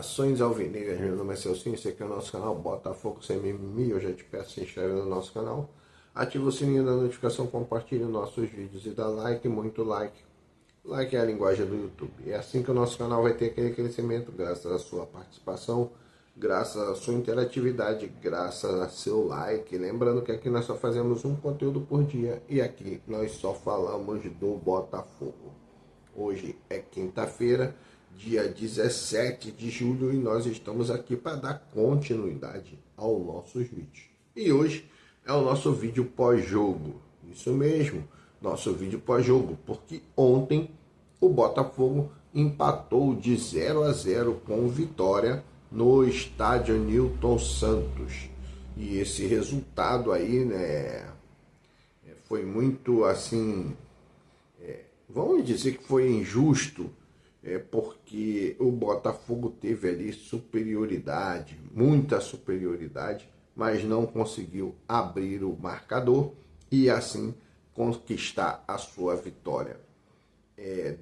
Saudações alvinegras, meu nome é Celcinho, esse aqui é o nosso canal Botafogo Sem Mimimi. Eu já te peço, se inscreve no nosso canal, ativa o sininho da notificação, compartilhe nossos vídeos e dá like, muito like. Like é a linguagem do YouTube. É assim que o nosso canal vai ter aquele crescimento, graças à sua participação, graças à sua interatividade, graças a seu like. Lembrando que aqui nós só fazemos um conteúdo por dia e aqui nós só falamos do Botafogo. Hoje é quinta-feira, dia 17 de julho, e nós estamos aqui para dar continuidade aos nossos vídeos. E hoje é o nosso vídeo pós-jogo. Isso mesmo, nosso vídeo pós-jogo, porque ontem o Botafogo empatou de 0-0 com Vitória no estádio Newton Santos. E esse resultado aí, né, foi muito assim, vamos dizer que foi injusto, porque o Botafogo teve ali superioridade, muita superioridade, mas não conseguiu abrir o marcador e assim conquistar a sua vitória.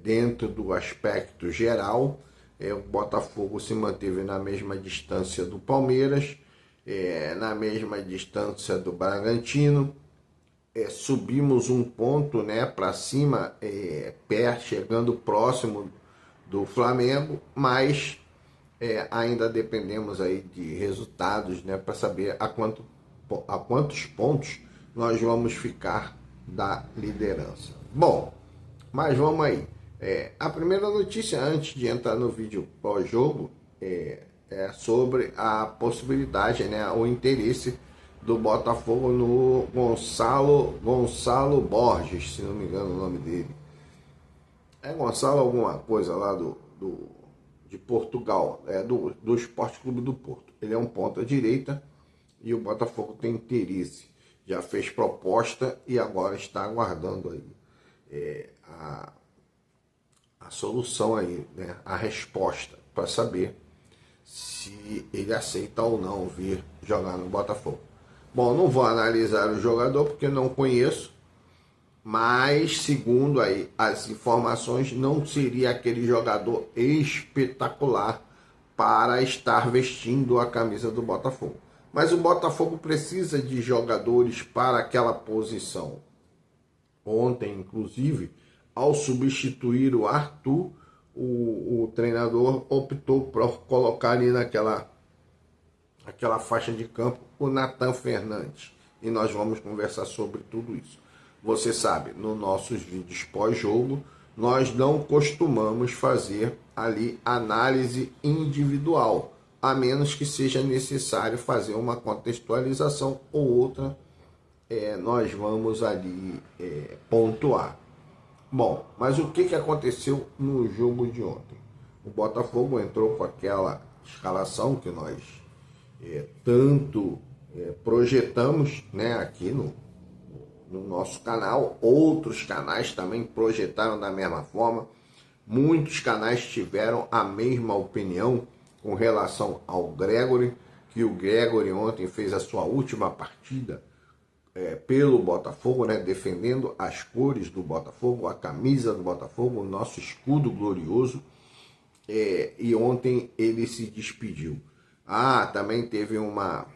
Dentro do aspecto geral, o Botafogo se manteve na mesma distância do Palmeiras, na mesma distância do Bragantino. Subimos um ponto, né, para cima, chegando próximo do Flamengo, mas ainda dependemos aí de resultados, né, para saber a quantos pontos nós vamos ficar da liderança. Bom, mas vamos aí. A primeira notícia, antes de entrar no vídeo pós-jogo, é sobre a possibilidade, né, o interesse do Botafogo no Gonçalo Borges, se não me engano o nome dele. É Gonçalo alguma coisa lá de Portugal, do Esporte Clube do Porto. Ele é um ponta-direita e o Botafogo tem interesse. Já fez proposta e agora está aguardando aí a solução aí, né, a resposta, para saber se ele aceita ou não vir jogar no Botafogo. Bom, não vou analisar o jogador porque não conheço, mas segundo aí as informações, não seria aquele jogador espetacular para estar vestindo a camisa do Botafogo. Mas o Botafogo precisa de jogadores para aquela posição. Ontem, inclusive, ao substituir o Arthur, o treinador optou por colocar ali naquela faixa de campo o Nathan Fernandes. E nós vamos conversar sobre tudo isso. Você sabe, nos nossos vídeos pós-jogo, nós não costumamos fazer ali análise individual, a menos que seja necessário fazer uma contextualização ou outra, nós vamos ali pontuar. Bom, mas o que aconteceu no jogo de ontem? O Botafogo entrou com aquela escalação que nós tanto projetamos, né, aqui no nosso canal. Outros canais também projetaram da mesma forma. Muitos canais tiveram a mesma opinião com relação ao Gregory, que o Gregory ontem fez a sua última partida pelo Botafogo, né, defendendo as cores do Botafogo, a camisa do Botafogo, o nosso escudo glorioso, e ontem ele se despediu. Também teve uma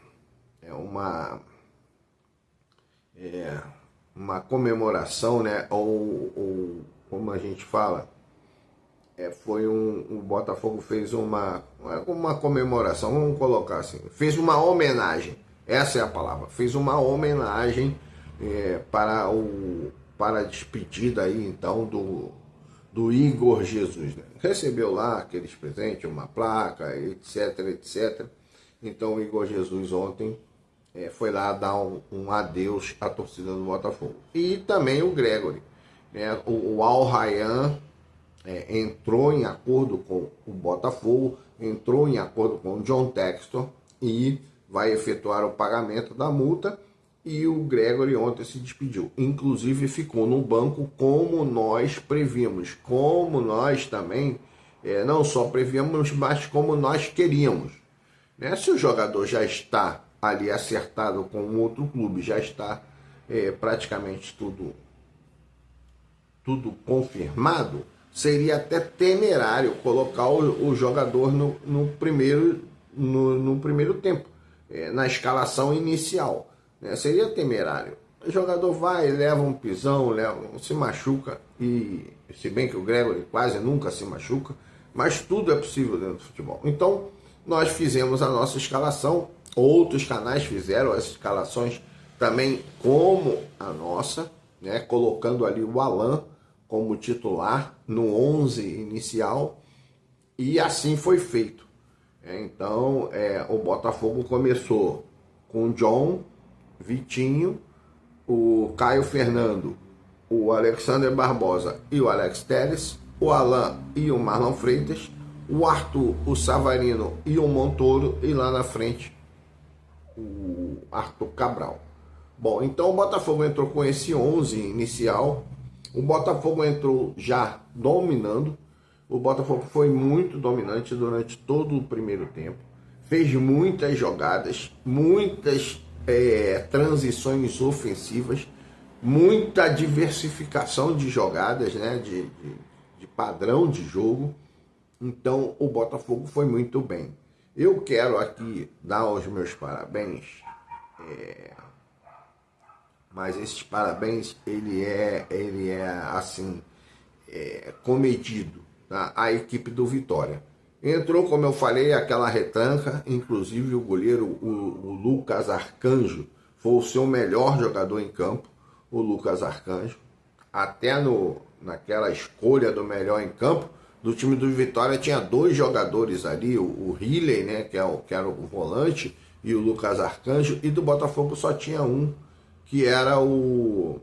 comemoração, né, ou como a gente fala, o Botafogo fez uma comemoração, vamos colocar assim, fez uma homenagem, essa é a palavra, fez uma homenagem para a despedida aí, então, do Igor Jesus, né? Recebeu lá aqueles presentes, uma placa, etc, etc. Então o Igor Jesus ontem foi lá dar um adeus à torcida do Botafogo. E também o Gregory, né? O Al Rayyan entrou em acordo com o Botafogo, entrou em acordo com o John Textor e vai efetuar o pagamento da multa. E o Gregory ontem se despediu, inclusive ficou no banco, como nós prevíamos, como nós também não só prevíamos, mas como nós queríamos, né? Se o jogador já está ali acertado com um outro clube, já está praticamente tudo confirmado, seria até temerário colocar o jogador no primeiro tempo, na escalação inicial, né? Seria temerário. O jogador vai, leva um pisão, se machuca, e se bem que o Gregory quase nunca se machuca, mas tudo é possível dentro do futebol. Então, nós fizemos a nossa escalação, outros canais fizeram as escalações também como a nossa, né? Colocando ali o Alan como titular no 11 inicial, e assim foi feito. Então, o Botafogo começou com o John, Vitinho, o Caio Fernando, o Alexander Barbosa e o Alex Telles, o Alan e o Marlon Freitas, o Arthur, o Savarino e o Montoro, e lá na frente o Arthur Cabral. Bom, então o Botafogo entrou com esse 11 inicial. O Botafogo entrou já dominando. O Botafogo foi muito dominante durante todo o primeiro tempo. Fez muitas jogadas, muitas transições ofensivas, muita diversificação de jogadas, né, de padrão de jogo. Então o Botafogo foi muito bem. Eu quero aqui dar os meus parabéns, mas esses parabéns ele é assim, comedido, tá? A equipe do Vitória entrou, como eu falei, aquela retranca, inclusive o goleiro, o Lucas Arcanjo, foi o seu melhor jogador em campo, o Lucas Arcanjo, até naquela escolha do melhor em campo do time do Vitória tinha dois jogadores ali, o Riley, né, que era o volante, e o Lucas Arcanjo, e do Botafogo só tinha um, que era o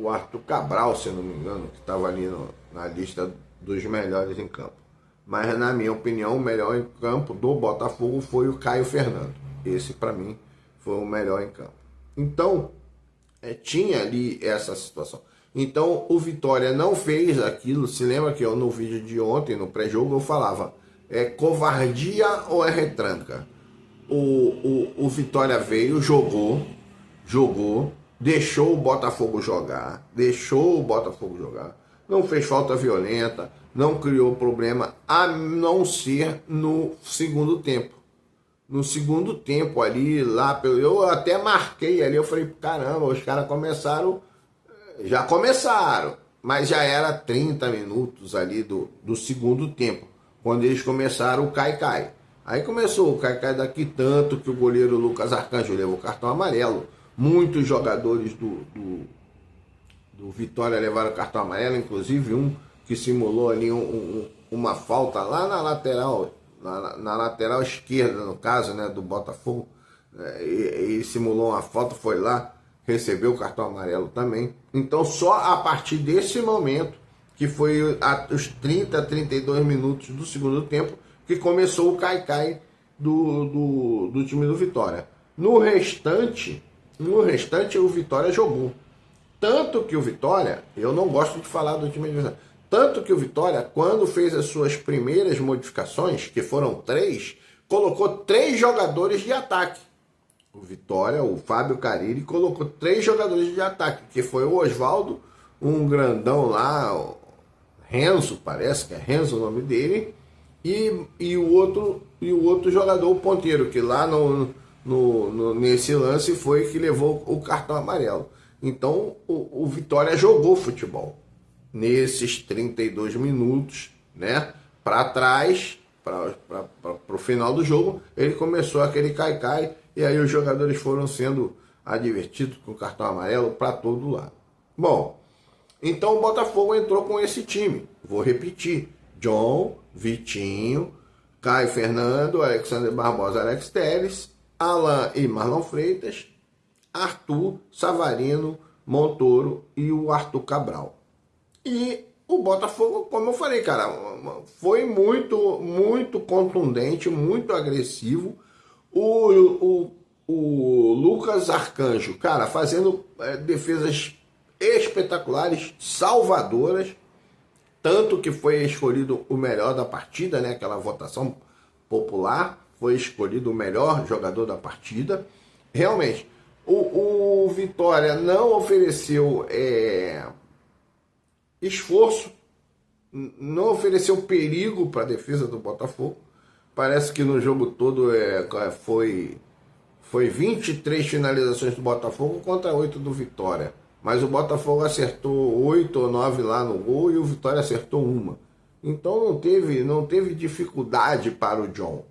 Arthur Cabral, se não me engano, que estava ali na lista dos melhores em campo. Mas, na minha opinião, o melhor em campo do Botafogo foi o Caio Fernando. Esse, para mim, foi o melhor em campo. Então, tinha ali essa situação. Então, o Vitória não fez aquilo. Se lembra que eu, no vídeo de ontem, no pré-jogo, eu falava, é covardia ou é retranca? O Vitória veio, jogou, deixou o Botafogo jogar, não fez falta violenta, não criou problema, a não ser no segundo tempo. No segundo tempo ali, eu até marquei ali, eu falei, caramba, os caras já começaram, mas já era 30 minutos ali do segundo tempo, quando eles começaram o cai-cai. Aí começou o cai-cai daqui, tanto que o goleiro Lucas Arcanjo levou cartão amarelo. Muitos jogadores do Vitória levaram cartão amarelo, inclusive um que simulou ali uma falta lá na lateral, na lateral esquerda, no caso, né, do Botafogo. E simulou uma falta, foi lá, recebeu o cartão amarelo também. Então só a partir desse momento, que foi os 30, 32 minutos do segundo tempo, que começou o cai-cai do time do Vitória. No restante o Vitória jogou. Tanto que o Vitória, eu não gosto de falar do time do Vitória, tanto que o Vitória, quando fez as suas primeiras modificações, que foram 3, colocou 3 jogadores de ataque. O Vitória, o Fábio Carille, colocou 3 jogadores de ataque, que foi o Oswaldo, um grandão lá, o Renzo, parece que é Renzo o nome dele, e o outro jogador, o ponteiro, que lá nesse lance foi que levou o cartão amarelo. Então o Vitória jogou futebol nesses 32 minutos, né? Para trás, para o final do jogo, ele começou aquele cai-cai, e aí os jogadores foram sendo advertidos com o cartão amarelo para todo lado. Bom, então o Botafogo entrou com esse time. Vou repetir: John, Vitinho, Caio Fernando, Alexander Barbosa, Alex Telles, Alan e Marlon Freitas, Arthur, Savarino, Montoro e o Arthur Cabral. E o Botafogo, como eu falei, cara, foi muito, muito contundente, muito agressivo. O Lucas Arcanjo, cara, fazendo defesas espetaculares, salvadoras, tanto que foi escolhido o melhor da partida, né? Aquela votação popular, foi escolhido o melhor jogador da partida. Realmente, o Vitória não ofereceu esforço, não ofereceu perigo para a defesa do Botafogo. Parece que no jogo todo foi 23 finalizações do Botafogo contra 8 do Vitória. Mas o Botafogo acertou 8 ou 9 lá no gol e o Vitória acertou uma. Então não teve dificuldade para o John.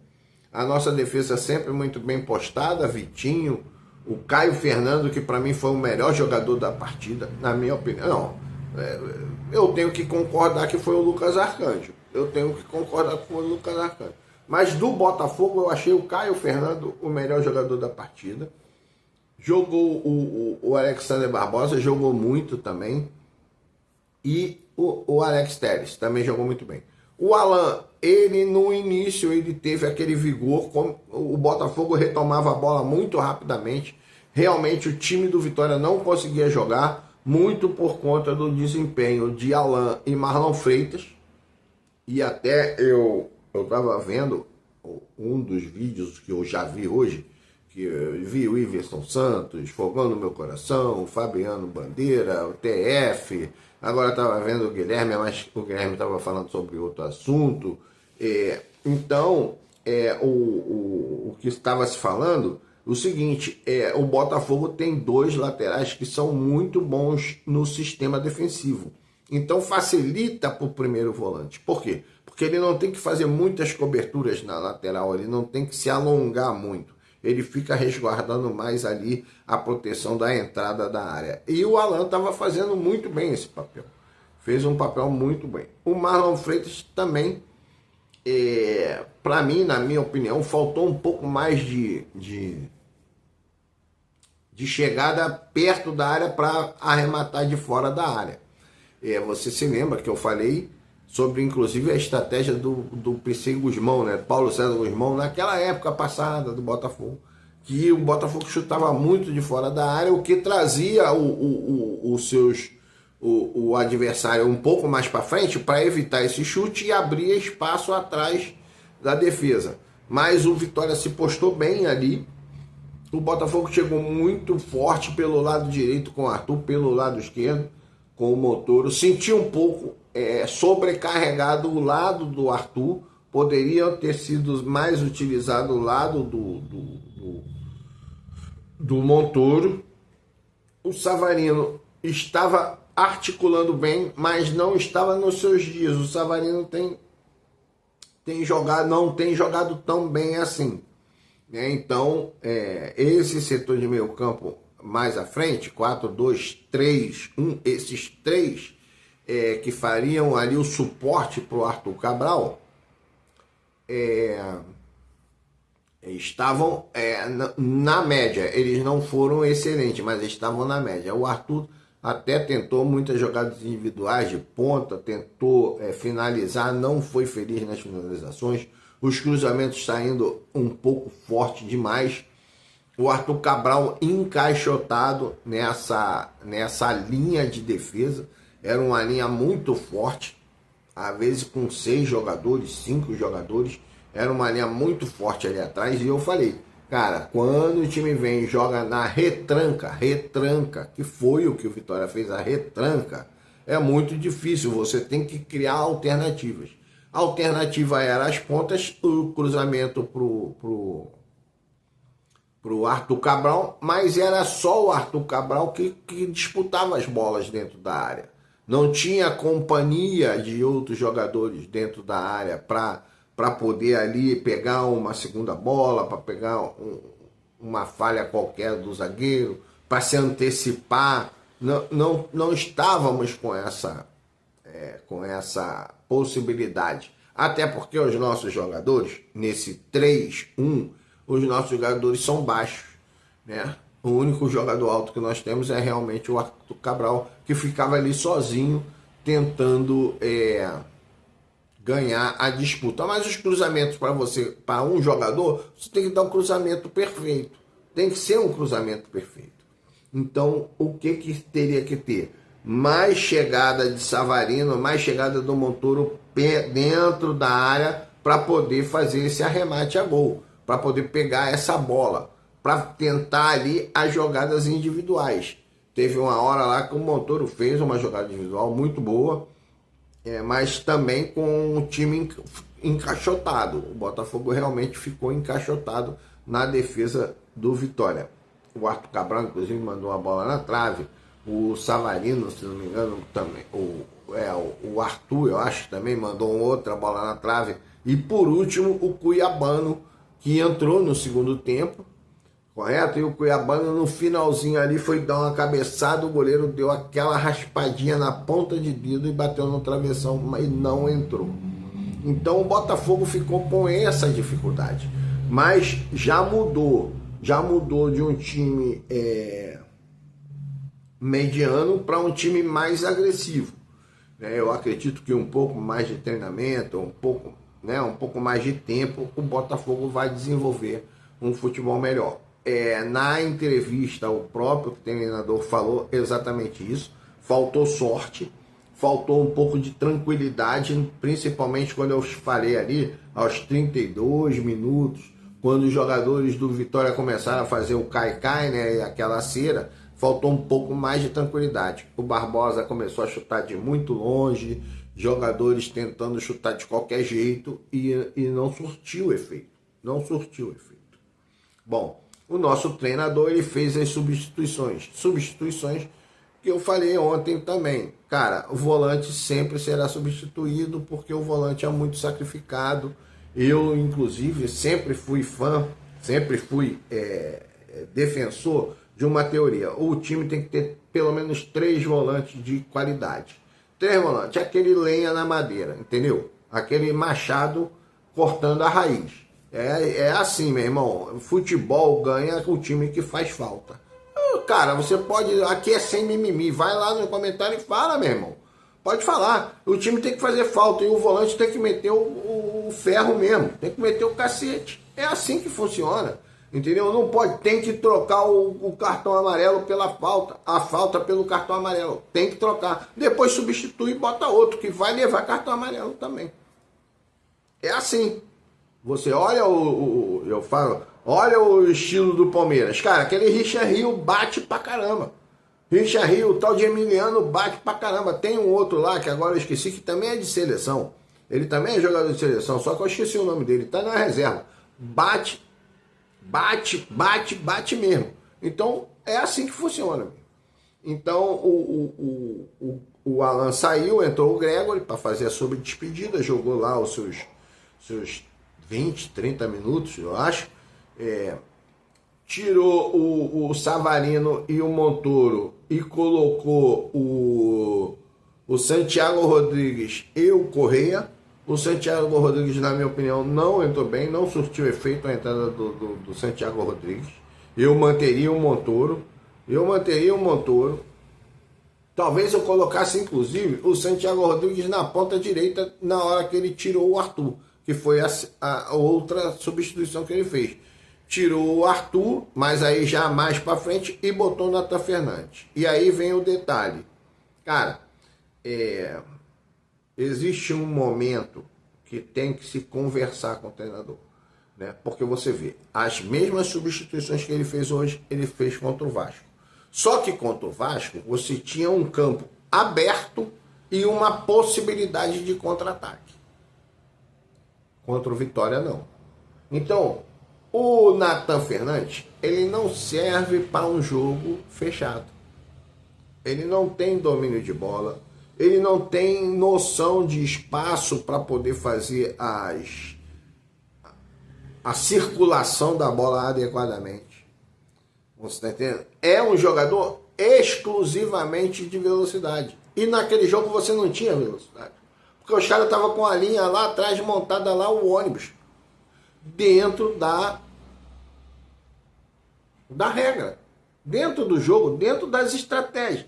A nossa defesa sempre muito bem postada, Vitinho, o Caio Fernando, que para mim foi o melhor jogador da partida, na minha opinião. Não, eu tenho que concordar que foi o Lucas Arcanjo. Mas do Botafogo eu achei o Caio Fernando o melhor jogador da partida. Jogou o Alexander Barbosa, jogou muito também. E o Alex Telles também jogou muito bem. O Alan, ele no início ele teve aquele vigor, o Botafogo retomava a bola muito rapidamente. Realmente o time do Vitória não conseguia jogar, muito por conta do desempenho de Alan e Marlon Freitas. E até eu estava vendo um dos vídeos que eu já vi hoje, que eu vi o Iverson Santos, Fogão no Meu Coração, o Fabiano Bandeira, o TF, agora estava vendo o Guilherme, mas o Guilherme estava falando sobre outro assunto. Então, o que estava se falando, o seguinte, o Botafogo tem 2 laterais que são muito bons no sistema defensivo. Então facilita para o primeiro volante. Por quê? Porque ele não tem que fazer muitas coberturas na lateral, ele não tem que se alongar muito. Ele fica resguardando mais ali a proteção da entrada da área. E o Alan estava fazendo muito bem esse papel. Fez um papel muito bem. O Marlon Freitas também, para mim, na minha opinião, faltou um pouco mais de chegada perto da área para arrematar de fora da área. Você se lembra que eu falei sobre, inclusive, a estratégia do PC Guzmão, né? Paulo César Guzmão, naquela época passada do Botafogo, que o Botafogo chutava muito de fora da área, o que trazia o adversário um pouco mais para frente para evitar esse chute e abrir espaço atrás da defesa. Mas o Vitória se postou bem ali. O Botafogo chegou muito forte pelo lado direito com o Arthur, pelo lado esquerdo com o Montoro. Senti um pouco sobrecarregado o lado do Arthur. Poderia ter sido mais utilizado o lado do Montoro. O Savarino estava articulando bem, mas não estava nos seus dias. O Savarino não tem jogado tão bem assim. Então, esse setor de meio campo mais à frente, 4-2-3-1, esses 3 que fariam ali o suporte para o Arthur Cabral, estavam na média. Eles não foram excelentes, mas estavam na média. O Arthur até tentou muitas jogadas individuais de ponta, tentou finalizar, não foi feliz nas finalizações. Os cruzamentos saindo um pouco forte demais. O Arthur Cabral encaixotado nessa linha de defesa. Era uma linha muito forte, às vezes com 6 jogadores, 5 jogadores. Era uma linha muito forte ali atrás. E eu falei, cara, quando o time vem e joga na retranca, que foi o que o Vitória fez, a retranca, é muito difícil. Você tem que criar alternativas. A alternativa era as pontas, o cruzamento pro Arthur Cabral, mas era só o Arthur Cabral que disputava as bolas dentro da área. Não tinha companhia de outros jogadores dentro da área para poder ali pegar uma segunda bola, para pegar uma falha qualquer do zagueiro, para se antecipar. Não estávamos com essa possibilidade. Até porque os nossos jogadores, nesse 3-1, os nossos jogadores são baixos, né? O único jogador alto que nós temos é realmente o Arthur Cabral, que ficava ali sozinho, tentando ganhar a disputa. Mas os cruzamentos para um jogador, você tem que dar um cruzamento perfeito. Tem que ser um cruzamento perfeito. Então, o que teria que ter? Mais chegada de Savarino, mais chegada do Montoro dentro da área para poder fazer esse arremate a gol, para poder pegar essa bola, para tentar ali as jogadas individuais. Teve uma hora lá que o Montoro fez uma jogada individual muito boa, mas também com o time encaixotado. O Botafogo realmente ficou encaixotado na defesa do Vitória. O Arthur Cabral, inclusive, mandou uma bola na trave. O Savarino, se não me engano, também. O Arthur, eu acho, também mandou outra bola na trave. E por último, o Cuiabano, que entrou no segundo tempo, correto? E o Cuiabano no finalzinho ali foi dar uma cabeçada, o goleiro deu aquela raspadinha na ponta de dedo e bateu no travessão, mas não entrou. Então o Botafogo ficou com essa dificuldade. Mas já mudou de um time mediano para um time mais agressivo. Eu acredito que um pouco mais de treinamento, um pouco mais de tempo, o Botafogo vai desenvolver um futebol melhor. Na entrevista, o próprio treinador falou exatamente isso. Faltou sorte, faltou um pouco de tranquilidade, principalmente quando eu falei ali, aos 32 minutos, quando os jogadores do Vitória começaram a fazer o cai-cai, né, aquela cera, faltou um pouco mais de tranquilidade. O Barbosa começou a chutar de muito longe, jogadores tentando chutar de qualquer jeito e não surtiu efeito. Não surtiu efeito. Bom, o nosso treinador ele fez as substituições que eu falei ontem também. Cara, o volante sempre será substituído porque o volante é muito sacrificado. Eu, inclusive, sempre fui defensor de uma teoria. O time tem que ter pelo menos 3 volantes de qualidade. 3 volantes, aquele lenha na madeira, entendeu? Aquele machado cortando a raiz. É assim, meu irmão. Futebol ganha o time que faz falta. Cara, você pode... Aqui é sem mimimi. Vai lá no comentário e fala, meu irmão. Pode falar. O time tem que fazer falta e o volante tem que meter o ferro mesmo. Tem que meter o cacete. É assim que funciona. Entendeu? Não pode... Tem que trocar o cartão amarelo pela falta. A falta pelo cartão amarelo. Tem que trocar. Depois substitui e bota outro que vai levar cartão amarelo também. É assim. Você olha olha o estilo do Palmeiras. Cara, aquele Richard Rio bate pra caramba. Richard Rio, o tal de Emiliano, bate pra caramba. Tem um outro lá, que agora eu esqueci, que também é de seleção. Ele também é jogador de seleção, só que eu esqueci o nome dele. Tá na reserva. Bate mesmo. Então, é assim que funciona. Então, o Alan saiu, entrou o Gregory para fazer a sobredespedida, jogou lá os seus 20, 30 minutos, eu acho. Tirou o Savarino e o Montoro e colocou o Santiago Rodrigues e o Correia. O Santiago Rodrigues, na minha opinião, não entrou bem, não surtiu efeito a entrada do Santiago Rodrigues. Eu manteria o Montoro. Talvez eu colocasse, inclusive, o Santiago Rodrigues na ponta direita na hora que ele tirou o Arthur, que foi a outra substituição que ele fez. Tirou o Arthur, mas aí já mais para frente, e botou o Nathan Fernandes. E aí vem o detalhe. Cara, existe um momento que tem que se conversar com o treinador. Né? Porque você vê, as mesmas substituições que ele fez hoje, ele fez contra o Vasco. Só que contra o Vasco, você tinha um campo aberto e uma possibilidade de contra-ataque. Contra o Vitória, não. Então, o Nathan Fernandes, ele não serve para um jogo fechado. Ele não tem domínio de bola, ele não tem noção de espaço para poder fazer a circulação da bola adequadamente. Você está entendendo? É um jogador exclusivamente de velocidade. E naquele jogo você não tinha velocidade. Porque os caras estavam com a linha lá atrás, montada lá o ônibus. Dentro da regra. Dentro do jogo, dentro das estratégias.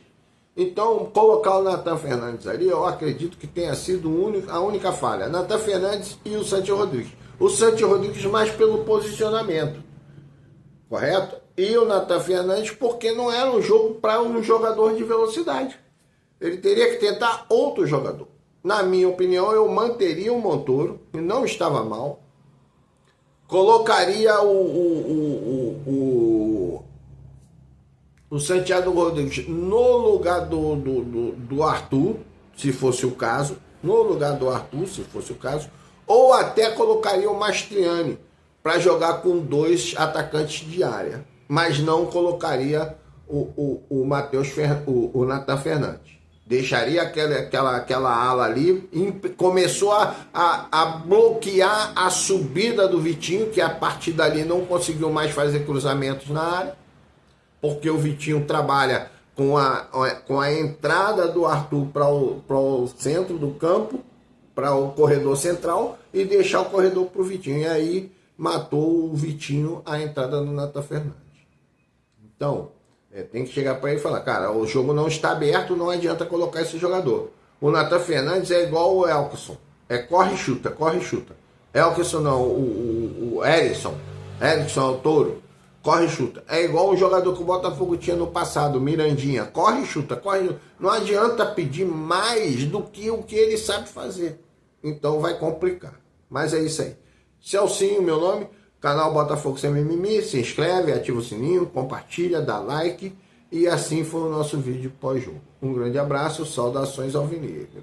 Então, colocar o Nathan Fernandes ali, eu acredito que tenha sido a única falha. Nathan Fernandes e o Santi Rodrigues. O Santi Rodrigues mais pelo posicionamento. Correto? E o Nathan Fernandes porque não era um jogo para um jogador de velocidade. Ele teria que tentar outro jogador. Na minha opinião, eu manteria o Montoro, que não estava mal. Colocaria o Santiago Rodrigues no lugar do Arthur, se fosse o caso, no lugar do Arthur, se fosse o caso, ou até colocaria o Mastriani para jogar com 2 atacantes de área, mas não colocaria o Nathan Fernandes. Deixaria aquela ala ali, começou a bloquear a subida do Vitinho, que a partir dali não conseguiu mais fazer cruzamentos na área, porque o Vitinho trabalha com a entrada do Arthur para o centro do campo, para o corredor central, e deixar o corredor para o Vitinho. E aí matou o Vitinho a entrada do Nathan Fernandes. Então, tem que chegar para ele e falar, cara, o jogo não está aberto, não adianta colocar esse jogador. O Nathan Fernandes é igual o Elkson, corre e chuta, corre e chuta. Elkson não, o Erisson é o Touro, corre e chuta. É igual o jogador que o Botafogo tinha no passado, Mirandinha, corre e chuta, corre e chuta. Não adianta pedir mais do que o que ele sabe fazer. Então vai complicar. Mas é isso aí. Celcinho, meu nome. Canal Botafogo Sem Mimimi, se inscreve, ativa o sininho, compartilha, dá like, e assim foi o nosso vídeo pós-jogo. Um grande abraço, saudações alvinegras.